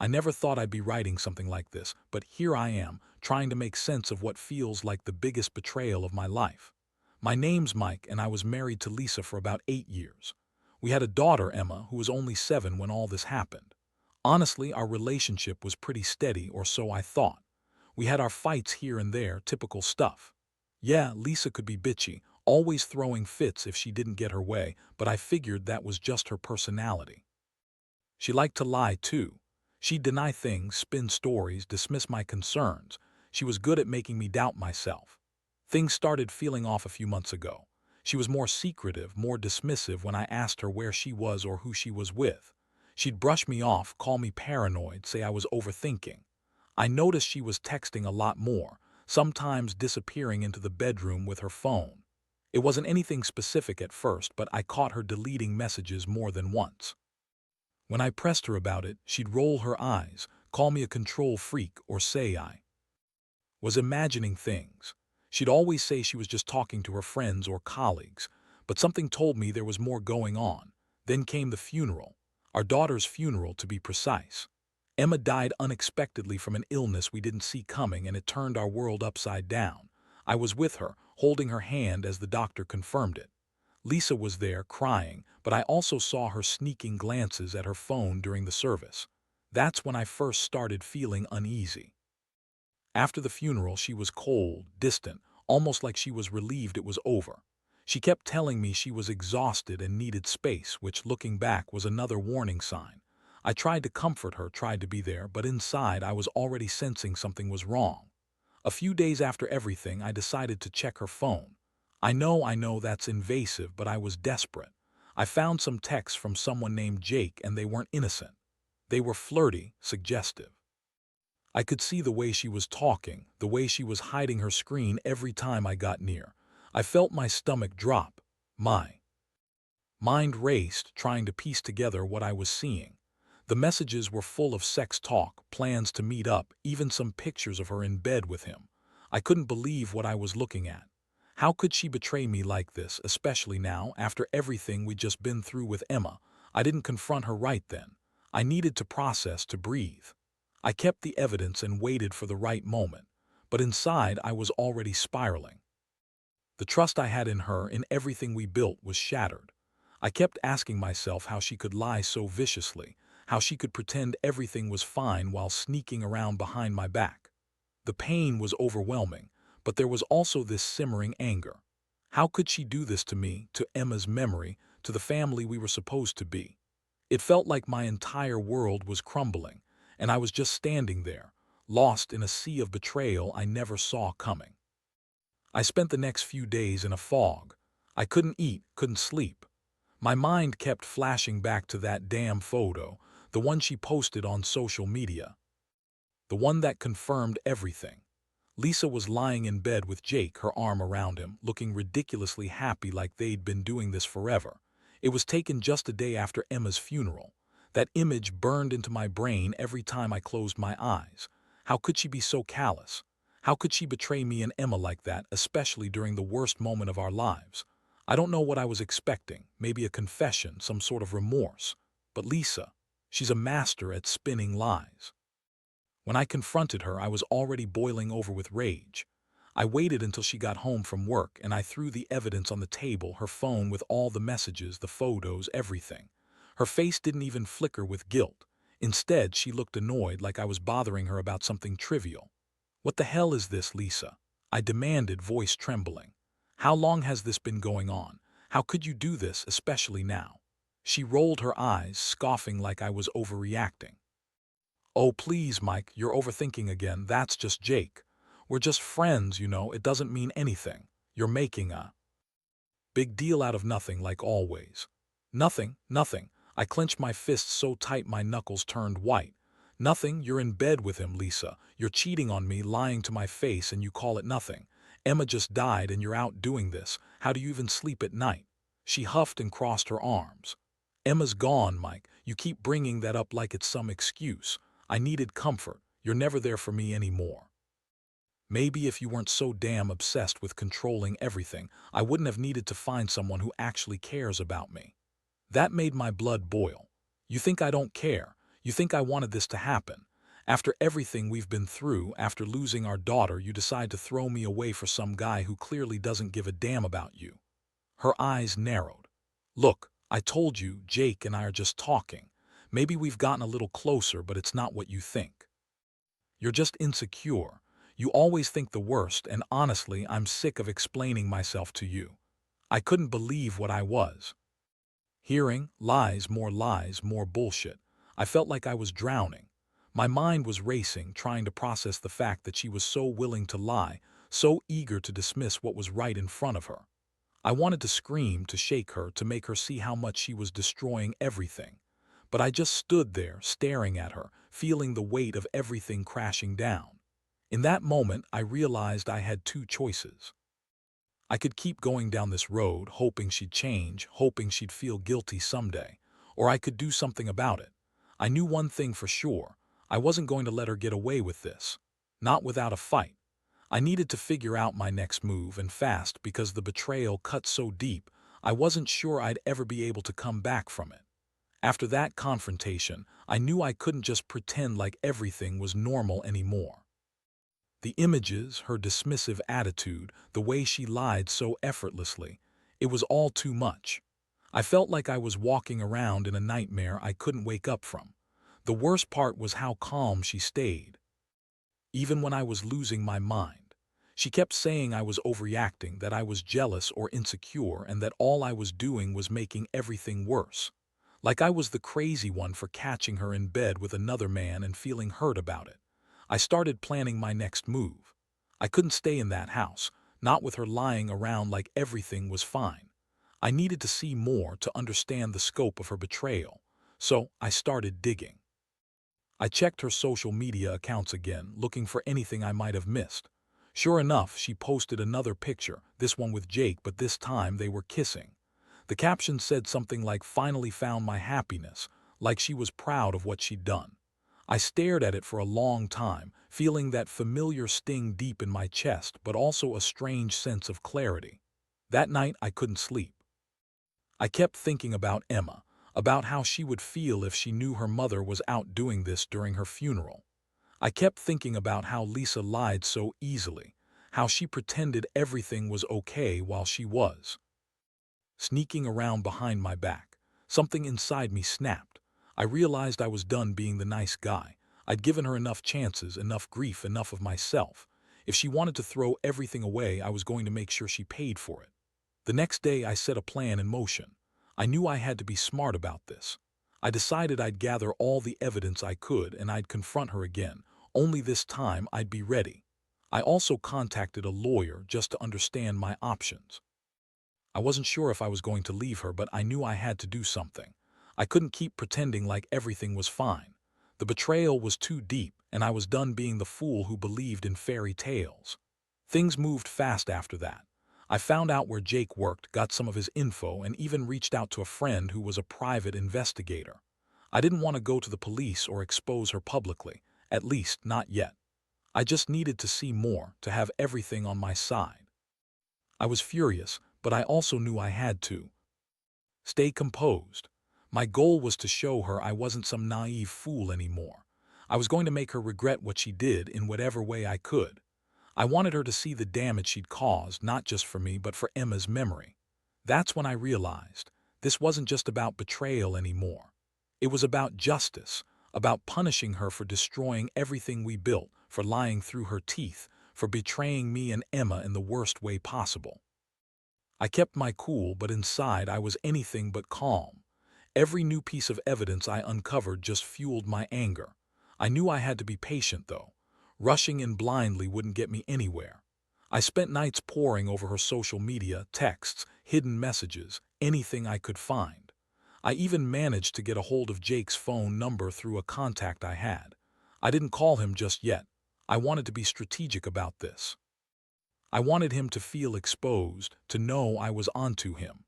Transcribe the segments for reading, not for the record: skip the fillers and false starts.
I never thought I'd be writing something like this, but here I am, trying to make sense of what feels like the biggest betrayal of my life. My name's Mike, and I was married to Lisa for about 8 years. We had a daughter, Emma, who was only 7 when all this happened. Honestly, our relationship was pretty steady, or so I thought. We had our fights here and there, typical stuff. Yeah, Lisa could be bitchy, always throwing fits if she didn't get her way, but I figured that was just her personality. She liked to lie, too. She'd deny things, spin stories, dismiss my concerns. She was good at making me doubt myself. Things started feeling off a few months ago. She was more secretive, more dismissive when I asked her where she was or who she was with. She'd brush me off, call me paranoid, say I was overthinking. I noticed she was texting a lot more, sometimes disappearing into the bedroom with her phone. It wasn't anything specific at first, but I caught her deleting messages more than once. When I pressed her about it, she'd roll her eyes, call me a control freak, or say I was imagining things. She'd always say she was just talking to her friends or colleagues, but something told me there was more going on. Then came the funeral, our daughter's funeral to be precise. Emma died unexpectedly from an illness we didn't see coming, and it turned our world upside down. I was with her, holding her hand as the doctor confirmed it. Lisa was there, crying, but I also saw her sneaking glances at her phone during the service. That's when I first started feeling uneasy. After the funeral, she was cold, distant, almost like she was relieved it was over. She kept telling me she was exhausted and needed space, which, looking back, was another warning sign. I tried to comfort her, tried to be there, but inside I was already sensing something was wrong. A few days after everything, I decided to check her phone. I know that's invasive, but I was desperate. I found some texts from someone named Jake, and they weren't innocent. They were flirty, suggestive. I could see the way she was talking, the way she was hiding her screen every time I got near. I felt my stomach drop. My mind raced, trying to piece together what I was seeing. The messages were full of sex talk, plans to meet up, even some pictures of her in bed with him. I couldn't believe what I was looking at. How could she betray me like this, especially now, after everything we'd just been through with Emma? I didn't confront her right then. I needed to process, to breathe. I kept the evidence and waited for the right moment, but inside I was already spiraling. The trust I had in her, in everything we built, was shattered. I kept asking myself how she could lie so viciously, how she could pretend everything was fine while sneaking around behind my back. The pain was overwhelming, but there was also this simmering anger. How could she do this to me, to Emma's memory, to the family we were supposed to be? It felt like my entire world was crumbling, and I was just standing there, lost in a sea of betrayal I never saw coming. I spent the next few days in a fog. I couldn't eat, couldn't sleep. My mind kept flashing back to that damn photo, the one she posted on social media, the one that confirmed everything. Lisa was lying in bed with Jake, her arm around him, looking ridiculously happy, like they'd been doing this forever. It was taken just a day after Emma's funeral. That image burned into my brain every time I closed my eyes. How could she be so callous? How could she betray me and Emma like that, especially during the worst moment of our lives? I don't know what I was expecting, maybe a confession, some sort of remorse. But Lisa, she's a master at spinning lies. When I confronted her, I was already boiling over with rage. I waited until she got home from work, and I threw the evidence on the table, her phone with all the messages, the photos, everything. Her face didn't even flicker with guilt. Instead, she looked annoyed, like I was bothering her about something trivial. "What the hell is this, Lisa?" I demanded, voice trembling. "How long has this been going on? How could you do this, especially now?" She rolled her eyes, scoffing like I was overreacting. "Oh, please, Mike, you're overthinking again. That's just Jake. We're just friends, it doesn't mean anything. You're making a big deal out of nothing, like always." "Nothing, nothing." I clenched my fists so tight my knuckles turned white. "Nothing, you're in bed with him, Lisa. You're cheating on me, lying to my face, and you call it nothing. Emma just died and you're out doing this. How do you even sleep at night?" She huffed and crossed her arms. "Emma's gone, Mike. You keep bringing that up like it's some excuse. I needed comfort. You're never there for me anymore. Maybe if you weren't so damn obsessed with controlling everything, I wouldn't have needed to find someone who actually cares about me." That made my blood boil. "You think I don't care? You think I wanted this to happen. After everything we've been through, after losing our daughter, you decide to throw me away for some guy who clearly doesn't give a damn about you." Her eyes narrowed. "Look, I told you, Jake and I are just talking. Maybe we've gotten a little closer, but it's not what you think. You're just insecure. You always think the worst, and honestly, I'm sick of explaining myself to you." I couldn't believe what I was hearing. Lies, more bullshit. I felt like I was drowning. My mind was racing, trying to process the fact that she was so willing to lie, so eager to dismiss what was right in front of her. I wanted to scream, to shake her, to make her see how much she was destroying everything. But I just stood there, staring at her, feeling the weight of everything crashing down. In that moment, I realized I had two choices. I could keep going down this road, hoping she'd change, hoping she'd feel guilty someday. Or I could do something about it. I knew one thing for sure. I wasn't going to let her get away with this. Not without a fight. I needed to figure out my next move, and fast, because the betrayal cut so deep, I wasn't sure I'd ever be able to come back from it. After that confrontation, I knew I couldn't just pretend like everything was normal anymore. The images, her dismissive attitude, the way she lied so effortlessly, it was all too much. I felt like I was walking around in a nightmare I couldn't wake up from. The worst part was how calm she stayed, even when I was losing my mind. She kept saying I was overreacting, that I was jealous or insecure, and that all I was doing was making everything worse. Like I was the crazy one for catching her in bed with another man and feeling hurt about it. I started planning my next move. I couldn't stay in that house, not with her lying around like everything was fine. I needed to see more, to understand the scope of her betrayal. So I started digging. I checked her social media accounts again, looking for anything I might have missed. Sure enough, she posted another picture, this one with Jake, but this time they were kissing. The caption said something like, "Finally found my happiness," like she was proud of what she'd done. I stared at it for a long time, feeling that familiar sting deep in my chest, but also a strange sense of clarity. That night I couldn't sleep. I kept thinking about Emma, about how she would feel if she knew her mother was out doing this during her funeral. I kept thinking about how Lisa lied so easily, how she pretended everything was okay while she was sneaking around behind my back. Something inside me snapped. I realized I was done being the nice guy. I'd given her enough chances, enough grief, enough of myself. If she wanted to throw everything away, I was going to make sure she paid for it. The next day, I set a plan in motion. I knew I had to be smart about this. I decided I'd gather all the evidence I could, and I'd confront her again. Only this time, I'd be ready. I also contacted a lawyer just to understand my options. I wasn't sure if I was going to leave her, but I knew I had to do something. I couldn't keep pretending like everything was fine. The betrayal was too deep, and I was done being the fool who believed in fairy tales. Things moved fast after that. I found out where Jake worked, got some of his info, and even reached out to a friend who was a private investigator. I didn't want to go to the police or expose her publicly, at least not yet. I just needed to see more, to have everything on my side. I was furious, but I also knew I had to stay composed. My goal was to show her I wasn't some naive fool anymore. I was going to make her regret what she did in whatever way I could. I wanted her to see the damage she'd caused, not just for me, but for Emma's memory. That's when I realized this wasn't just about betrayal anymore. It was about justice, about punishing her for destroying everything we built, for lying through her teeth, for betraying me and Emma in the worst way possible. I kept my cool, but inside I was anything but calm. Every new piece of evidence I uncovered just fueled my anger. I knew I had to be patient, though. Rushing in blindly wouldn't get me anywhere. I spent nights poring over her social media, texts, hidden messages, anything I could find. I even managed to get a hold of Jake's phone number through a contact I had. I didn't call him just yet. I wanted to be strategic about this. I wanted him to feel exposed, to know I was onto him.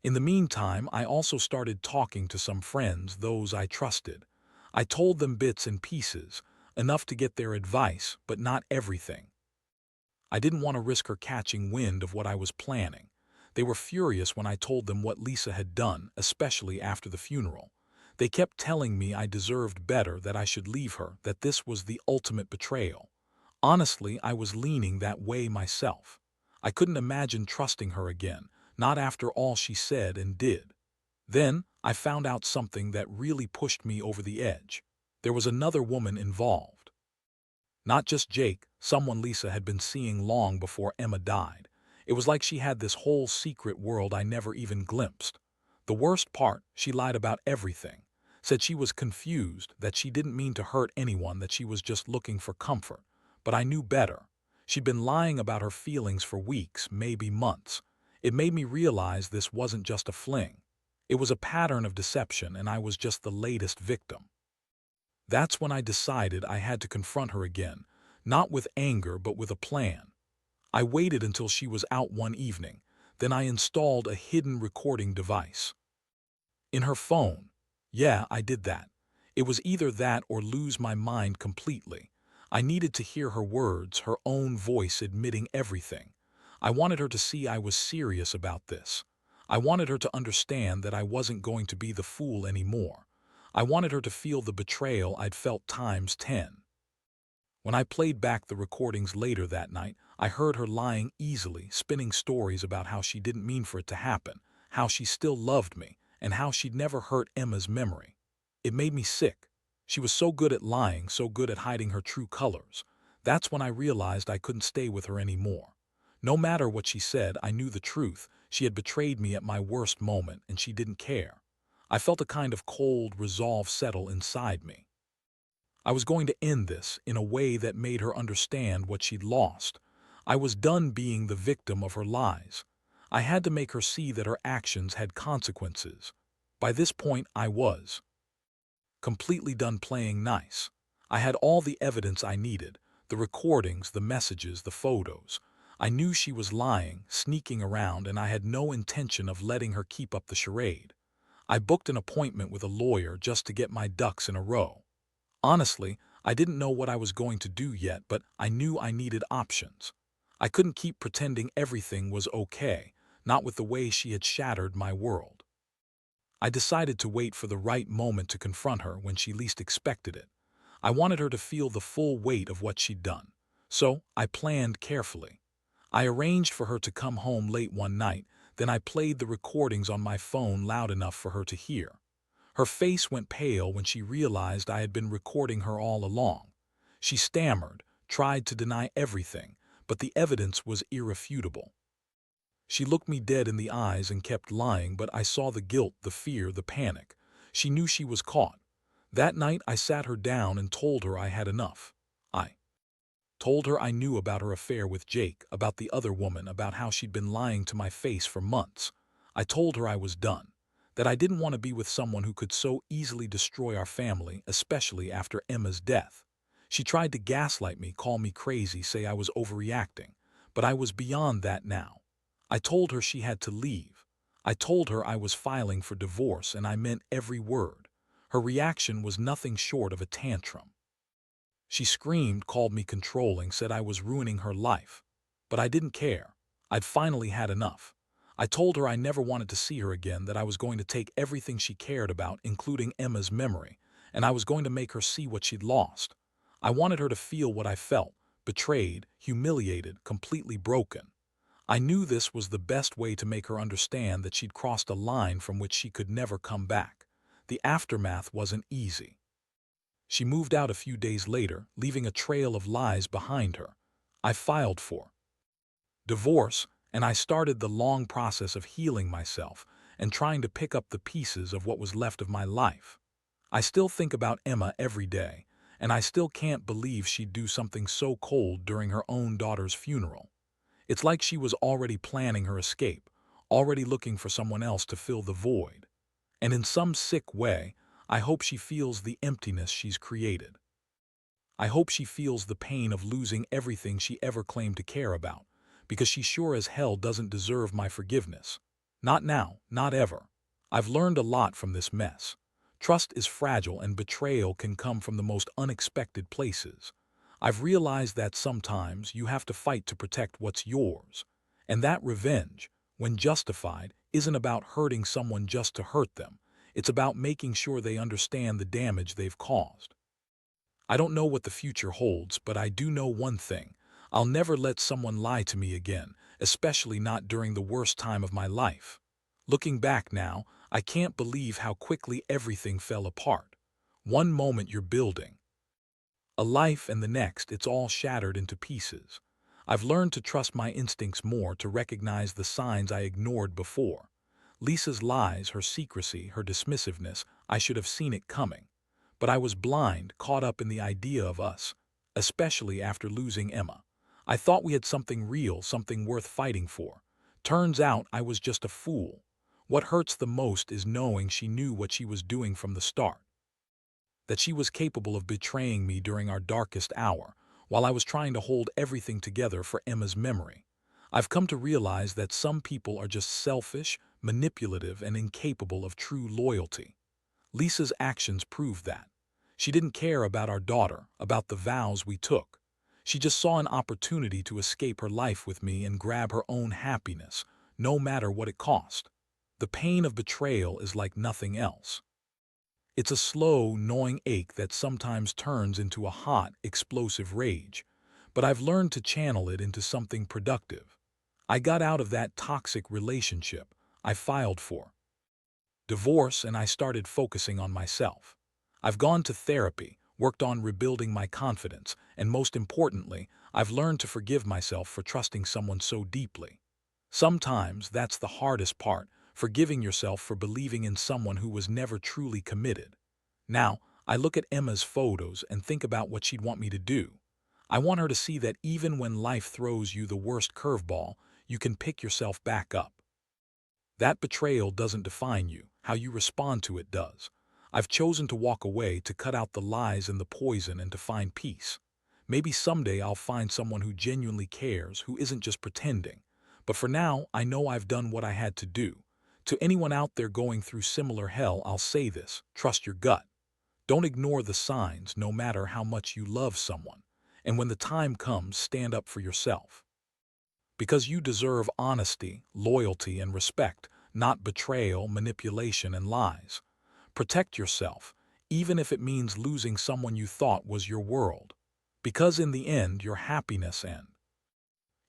In the meantime, I also started talking to some friends, those I trusted. I told them bits and pieces, enough to get their advice, but not everything. I didn't want to risk her catching wind of what I was planning. They were furious when I told them what Lisa had done, especially after the funeral. They kept telling me I deserved better, that I should leave her, that this was the ultimate betrayal. Honestly, I was leaning that way myself. I couldn't imagine trusting her again, not after all she said and did. Then, I found out something that really pushed me over the edge. There was another woman involved. Not just Jake, someone Lisa had been seeing long before Emma died. It was like she had this whole secret world I never even glimpsed. The worst part, she lied about everything. Said she was confused, that she didn't mean to hurt anyone, that she was just looking for comfort. But I knew better. She'd been lying about her feelings for weeks, maybe months. It made me realize this wasn't just a fling. It was a pattern of deception, and I was just the latest victim. That's when I decided I had to confront her again, not with anger but with a plan. I waited until she was out one evening, then I installed a hidden recording device. In her phone. Yeah, I did that. It was either that or lose my mind completely. I needed to hear her words, her own voice admitting everything. I wanted her to see I was serious about this. I wanted her to understand that I wasn't going to be the fool anymore. I wanted her to feel the betrayal I'd felt times 10. When I played back the recordings later that night, I heard her lying easily, spinning stories about how she didn't mean for it to happen, how she still loved me, and how she'd never hurt Emma's memory. It made me sick. She was so good at lying, so good at hiding her true colors. That's when I realized I couldn't stay with her anymore. No matter what she said, I knew the truth. She had betrayed me at my worst moment, and she didn't care. I felt a kind of cold resolve settle inside me. I was going to end this in a way that made her understand what she'd lost. I was done being the victim of her lies. I had to make her see that her actions had consequences. By this point, I was completely done playing nice. I had all the evidence I needed, the recordings, the messages, the photos. I knew she was lying, sneaking around, and I had no intention of letting her keep up the charade. I booked an appointment with a lawyer just to get my ducks in a row. Honestly, I didn't know what I was going to do yet, but I knew I needed options. I couldn't keep pretending everything was okay, not with the way she had shattered my world. I decided to wait for the right moment to confront her when she least expected it. I wanted her to feel the full weight of what she'd done. So, I planned carefully. I arranged for her to come home late one night, then I played the recordings on my phone loud enough for her to hear. Her face went pale when she realized I had been recording her all along. She stammered, tried to deny everything, but the evidence was irrefutable. She looked me dead in the eyes and kept lying, but I saw the guilt, the fear, the panic. She knew she was caught. That night I sat her down and told her I had enough. I told her I knew about her affair with Jake, about the other woman, about how she'd been lying to my face for months. I told her I was done, that I didn't want to be with someone who could so easily destroy our family, especially after Emma's death. She tried to gaslight me, call me crazy, say I was overreacting, but I was beyond that now. I told her she had to leave. I told her I was filing for divorce, and I meant every word. Her reaction was nothing short of a tantrum. She screamed, called me controlling, said I was ruining her life. But I didn't care. I'd finally had enough. I told her I never wanted to see her again, that I was going to take everything she cared about, including Emma's memory, and I was going to make her see what she'd lost. I wanted her to feel what I felt, betrayed, humiliated, completely broken. I knew this was the best way to make her understand that she'd crossed a line from which she could never come back. The aftermath wasn't easy. She moved out a few days later, leaving a trail of lies behind her. I filed for divorce, and I started the long process of healing myself and trying to pick up the pieces of what was left of my life. I still think about Emma every day, and I still can't believe she'd do something so cold during her own daughter's funeral. It's like she was already planning her escape, already looking for someone else to fill the void. And in some sick way, I hope she feels the emptiness she's created. I hope she feels the pain of losing everything she ever claimed to care about, because she sure as hell doesn't deserve my forgiveness. Not now, not ever. I've learned a lot from this mess. Trust is fragile, and betrayal can come from the most unexpected places. I've realized that sometimes you have to fight to protect what's yours, and that revenge, when justified, isn't about hurting someone just to hurt them. It's about making sure they understand the damage they've caused. I don't know what the future holds, but I do know one thing. I'll never let someone lie to me again, especially not during the worst time of my life. Looking back now, I can't believe how quickly everything fell apart. One moment you're building a life and the next it's all shattered into pieces. I've learned to trust my instincts more, to recognize the signs I ignored before. Lisa's lies, her secrecy, her dismissiveness, I should have seen it coming. But I was blind, caught up in the idea of us, especially after losing Emma. I thought we had something real, something worth fighting for. Turns out I was just a fool. What hurts the most is knowing she knew what she was doing from the start, that she was capable of betraying me during our darkest hour, while I was trying to hold everything together for Emma's memory. I've come to realize that some people are just selfish, manipulative, and incapable of true loyalty. Lisa's actions proved that. She didn't care about our daughter, about the vows we took. She just saw an opportunity to escape her life with me and grab her own happiness, no matter what it cost. The pain of betrayal is like nothing else. It's a slow, gnawing ache that sometimes turns into a hot, explosive rage. But I've learned to channel it into something productive. I got out of that toxic relationship. I filed for divorce and I started focusing on myself. I've gone to therapy, worked on rebuilding my confidence, and most importantly, I've learned to forgive myself for trusting someone so deeply. Sometimes that's the hardest part, forgiving yourself for believing in someone who was never truly committed. Now, I look at Emma's photos and think about what she'd want me to do. I want her to see that even when life throws you the worst curveball, you can pick yourself back up. That betrayal doesn't define you, how you respond to it does. I've chosen to walk away, to cut out the lies and the poison, and to find peace. Maybe someday I'll find someone who genuinely cares, who isn't just pretending. But for now, I know I've done what I had to do. To anyone out there going through similar hell, I'll say this: trust your gut. Don't ignore the signs, no matter how much you love someone. And when the time comes, stand up for yourself. Because you deserve honesty, loyalty, and respect, not betrayal, manipulation, and lies. Protect yourself, even if it means losing someone you thought was your world. Because in the end, your happiness and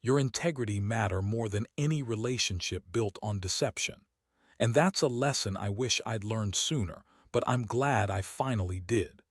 your integrity matter more than any relationship built on deception. And that's a lesson I wish I'd learned sooner, but I'm glad I finally did.